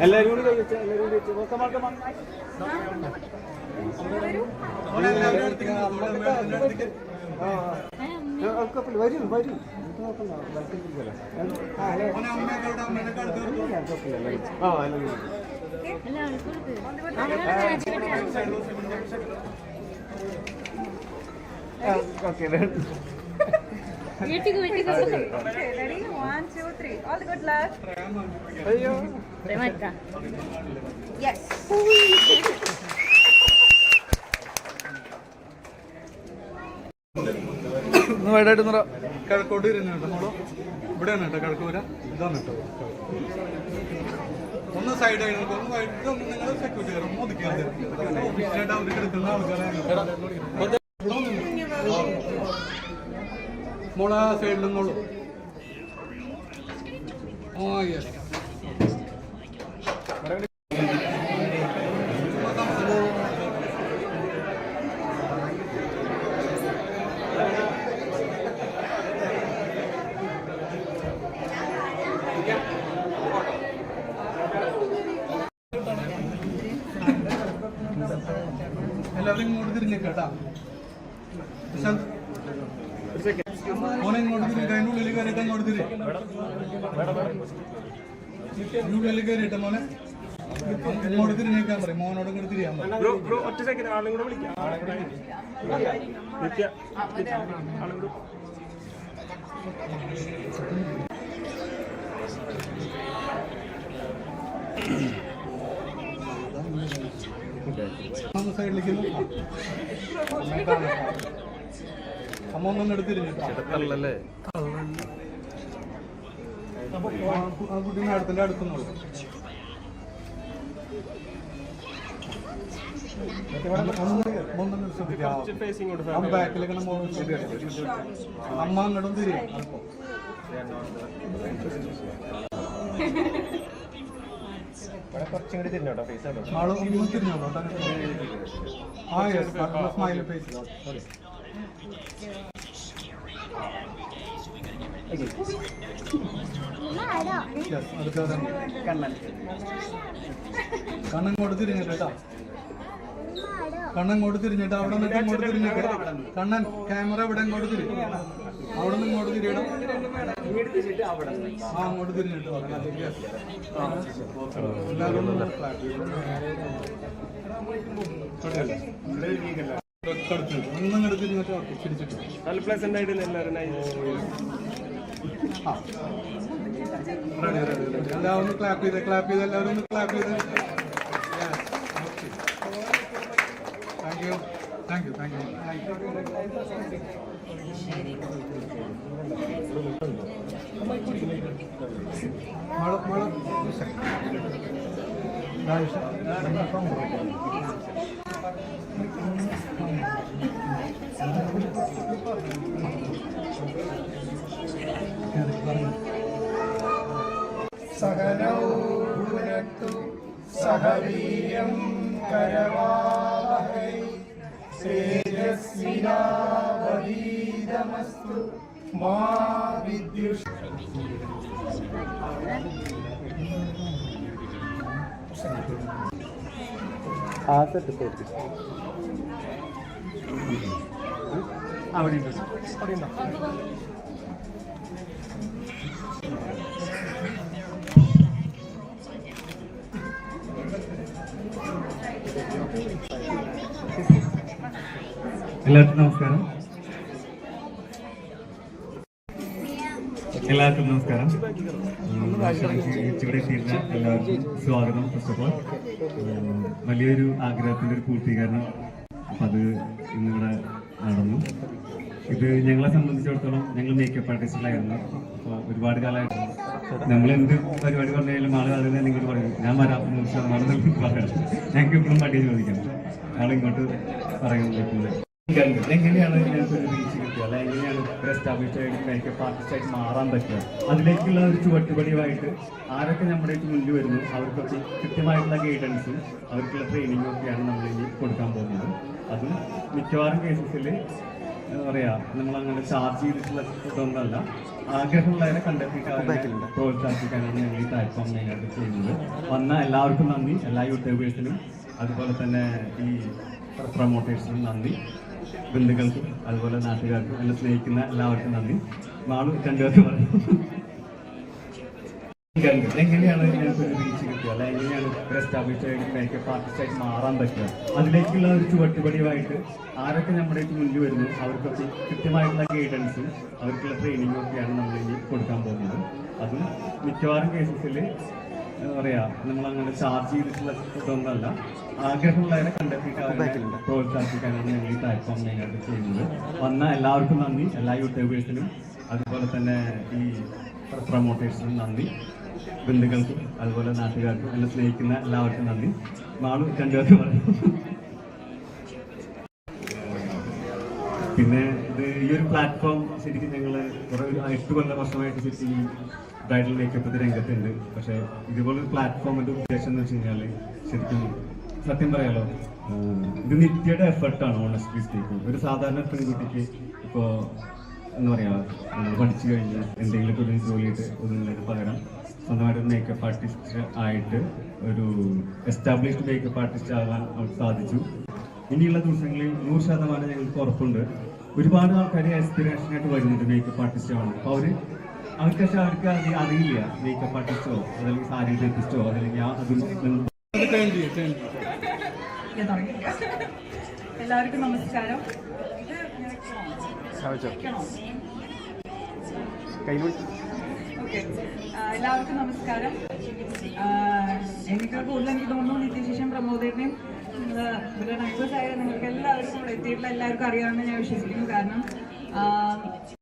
എല്ലാവരും കൂടി കഴിച്ചു, എല്ലാവരും കഴിച്ചു. വരും വരും okay. Okay, ready? 1, 2, 3. All the good luck. Yes. കിഴക്കോട്ട് ഇരുന്നിട്ട് മോളോ ഇവിടെയാണ് കേട്ടോ കിഴക്കൂര. ഇതാണ് കേട്ടോ ഒന്ന് സൈഡായി ഒന്ന് ഇതൊന്നും നിങ്ങൾ സെക്യൂരിറ്റി ഒന്ന് ഒതുക്കിയാൽ ഓഫീസിലായിട്ട് അവർക്ക് എടുക്കുന്ന ആൾക്കാരെ മോളെ സൈഡിൽ നിന്നോളൂ. ആ യെസ്. എല്ലാവരും ഇങ്ങോട്ട് തിരിഞ്ഞേക്കാട്ടാ. മോനെ ഇങ്ങോട്ട് തിരിഞ്ഞ അതിൻ്റെ ഉള്ളിൽ കയറിയിട്ട് അങ്ങോട്ട് തിരി. ഉള്ളിൽ കയറിയിട്ട് മോനെ ഇങ്ങോട്ട് തിരിഞ്ഞേക്കാൻ പറയും. മോനോട് ഇങ്ങോട്ട് തിരിയാൻ പറയും. സൈഡിലേക്ക് അമ്മ ഒന്നും എടുത്തിരുന്നില്ലേ? ആ കുട്ടീനെ അടുത്തല്ലേ അടുത്തുന്നുള്ളൂ. ബാക്കിലേക്ക് അമ്മ അങ്ങോട്ടും തിരിയും. കുറച്ചും കൂടി തിരിഞ്ഞോട്ടോ ഫേസ്. ആള് ഒന്നും തിരിഞ്ഞോട്ടോ. ആ യെസ് സ്മൈൽ ഫേസ്. കണ്ണങ്ങോട്ട് തിരിഞ്ഞിട്ട് കേട്ടോ. കണ്ണങ്ങോട്ട് തിരിഞ്ഞിട്ട് അവിടെ നിന്ന് ഇങ്ങോട്ട് തിരിഞ്ഞിട്ട് കണ്ണൻ ക്യാമറ ഇവിടെ ഇങ്ങോട്ട് തിരി. അവിടെ നിന്ന് ഇങ്ങോട്ട് തിരിയണം. ആ അങ്ങോട്ട് തിരിഞ്ഞിട്ട് എല്ലാവരും ഒന്നും ഇങ്ങോട്ട് തിരിഞ്ഞിട്ട് പിടിച്ചിട്ട് നല്ല പ്ലസന്റ് ആയിട്ട് എല്ലാവരും എല്ലാവരും ഒന്ന് ക്ലാപ്പ് ചെയ്ത് എല്ലാവരും ഒന്ന് ക്ലാപ്പ് ചെയ്ത്. Thank you. സഹനൗ ഭുനക്തു സഹവീര്യം കരവാവഹൈ തേജസ്വിനാവധീതമസ്തു മാ വിദ്യുഷ്. അവിടെ എല്ലാവർക്കും നമസ്കാരം. ഇവിടെ എത്തിയിരുന്ന എല്ലാവർക്കും സ്വാഗതം. ഫസ്റ്റ് ഓഫ് ഓൾ വലിയൊരു ആഗ്രഹത്തിൻ്റെ ഒരു പൂർത്തീകരണം. അപ്പം അത് ഇന്നിവിടെ നടന്നു. ഇത് ഞങ്ങളെ സംബന്ധിച്ചിടത്തോളം ഞങ്ങൾ മേക്കപ്പ് ആർട്ടിസ്റ്റുകളായിരുന്നു. അപ്പോൾ ഒരുപാട് കാലമായിട്ട് നമ്മൾ എന്ത് പരിപാടി പറഞ്ഞാലും ആൾ അതിൽ തന്നെ ഇങ്ങോട്ട് പറയും ഞാൻ വരാം 100% പറയാം. ഞങ്ങൾക്ക് എപ്പോഴും പട്ടിയെ ചോദിക്കാം. ആളിങ്ങോട്ട് പറയുന്നത് എങ്ങനെയാണ് ഞങ്ങൾക്ക് ഒരു റീച്ച് കിട്ടുക, അല്ല എങ്ങനെയാണ് ഒരു എസ്റ്റാബ്ലിഷ് ആയിട്ട് മേക്കപ്പ് ആർട്ടിസ്റ്റായിട്ട് മാറാൻ പറ്റുക, അതിലേക്കുള്ള ഒരു ചുവട്ടുപടിയായിട്ട് ആരൊക്കെ നമ്മുടെ മുന്നിൽ വരുന്നു അവർക്കൊക്കെ കൃത്യമായിട്ടുള്ള ഗൈഡൻസും അവർക്കുള്ള ട്രെയിനിങ്ങും ഒക്കെയാണ് നമ്മൾ ഇനി കൊടുക്കാൻ പോകുന്നത്. അതും മിക്കവാറും കേസസിൽ എന്താ പറയുക നമ്മളങ്ങനെ ചാർജ് ചെയ്തിട്ടുള്ള ഇതൊന്നല്ല, ആഗ്രഹമുള്ളവരെ കണ്ടെത്തിയിട്ട് അവരെ പ്രോത്സാഹിപ്പിക്കാനാണ് ഞങ്ങൾ ഈ പ്ലാറ്റ്ഫോം മെയിനായിട്ട് ചെയ്യുന്നത്. വന്ന എല്ലാവർക്കും നന്ദി, എല്ലാ യൂട്യൂബേഴ്സിനും അതുപോലെ തന്നെ ഈ പ്രൊമോട്ടേഴ്സിനും നന്ദി, ബന്ധുക്കൾക്കും അതുപോലെ നാട്ടുകാർക്കും എന്നെ സ്നേഹിക്കുന്ന എല്ലാവർക്കും നന്ദി. നാളെ രണ്ടുപേർക്ക് പറയും എങ്ങനെയാണ് ഞങ്ങൾക്കൊരു റീച്ച് കിട്ടുക, അല്ല എങ്ങനെയാണ് ഒരു എസ്റ്റാബ്ലിഷ് ആയിട്ട് മേക്കപ്പ് ആർട്ടിസ്റ്റായിട്ട് മാറാൻ പറ്റുക, അതിലേക്കുള്ള ഒരു ചുവട്ടുപടിയുമായിട്ട് ആരൊക്കെ നമ്മുടെ മുന്നിൽ വരുന്നു അവർക്കൊക്കെ കൃത്യമായിട്ടുള്ള ഗൈഡൻസും അവർക്കുള്ള ട്രെയിനിങ്ങും ഒക്കെയാണ് നമ്മൾ ഇനി കൊടുക്കാൻ പോകുന്നത്. അതും മിക്കവാറും കേസസിൽ എന്താ പറയുക, നമ്മളങ്ങനെ ചാർജ് ചെയ്തിട്ടുള്ള ഇതൊന്നുമല്ല, ആഗ്രഹമുള്ളവരെ കണ്ടെത്തിയിട്ട് അവരെ പ്രോത്സാഹിപ്പിക്കാനാണ് ഞങ്ങൾ ഈ പ്ലാറ്റ്ഫോം മെയിനായിട്ട് ചെയ്യുന്നത്. വന്ന എല്ലാവർക്കും നന്ദി, എല്ലാ യൂട്യൂബേഴ്സിനും അതുപോലെ തന്നെ ഈ പ്രൊമോട്ടേഴ്സിനും നന്ദി, ബന്ധുക്കൾക്കും അതുപോലെ നാട്ടുകാർക്കും എന്നെ സ്നേഹിക്കുന്ന എല്ലാവർക്കും നന്ദി. നാളെ രണ്ടുപേർക്ക് പറയും. പിന്നെ ഇത് ഈ ഒരു പ്ലാറ്റ്ഫോം ശരിക്കും ഞങ്ങൾ കുറേ 8 വർഷമായിട്ട് ശരിക്കും ഈ ബ്രൈഡൽ മേക്കപ്പ് രംഗത്തുണ്ട്. പക്ഷേ ഇതുപോലൊരു പ്ലാറ്റ്ഫോമിൻ്റെ ഉദ്ദേശം എന്ന് വെച്ച് കഴിഞ്ഞാൽ ശരിക്കും സത്യം പറയാലോ, ഇത് നിത്യയുടെ എഫർട്ടാണ്. ഓണസ്റ്റ്ലി സ്പീക്കിംഗ്, ഒരു സാധാരണ പെൺകുട്ടിക്ക് ഇപ്പോൾ എന്താ പറയുക, പഠിച്ചു കഴിഞ്ഞ് എന്തെങ്കിലുമൊക്കെ ഒരു ജോലിയായിട്ട് ഒതുങ്ങുന്നതിന് പകരം സ്വന്തമായിട്ട് ഒരു മേക്കപ്പ് ആർട്ടിസ്റ്റ് ആയിട്ട് ഒരു എസ്റ്റാബ്ലിഷ്ഡ് മേക്കപ്പ് ആർട്ടിസ്റ്റ് ആകാൻ അവർക്ക് സാധിച്ചു. ഇനിയുള്ള ദിവസങ്ങളിൽ 100% ഞങ്ങൾക്ക് ഉറപ്പുണ്ട്. ഒരുപാട് ആൾക്കാർ ആസ്പിറേഷനായിട്ട് വരുന്നുണ്ട് മേക്കപ്പ് ആർട്ടിസ്റ്റ് ആണ്. അപ്പോൾ അവർക്ക് പക്ഷേ അവർക്ക് അറിയില്ല മേക്കപ്പ് ആർട്ടിസ്റ്റോ അതല്ലെങ്കിൽ സാരി തെപ്പിസ്റ്റോ അതല്ലെങ്കിൽ എല്ലാവർക്കും നമസ്കാരം. എല്ലാവർക്കും നമസ്കാരം. എനിക്ക് കൂടുതൽ എനിക്ക് തോന്നുന്നു നിത്യശേഷം പ്രമോദേട്ടനെയും ഇവിടെ നൈബേഴ്സായ നിങ്ങൾക്ക് എല്ലാവർക്കും ഇവിടെ എത്തിയിട്ടുള്ള എല്ലാവർക്കും അറിയാമെന്ന് ഞാൻ വിശ്വസിക്കുന്നു. കാരണം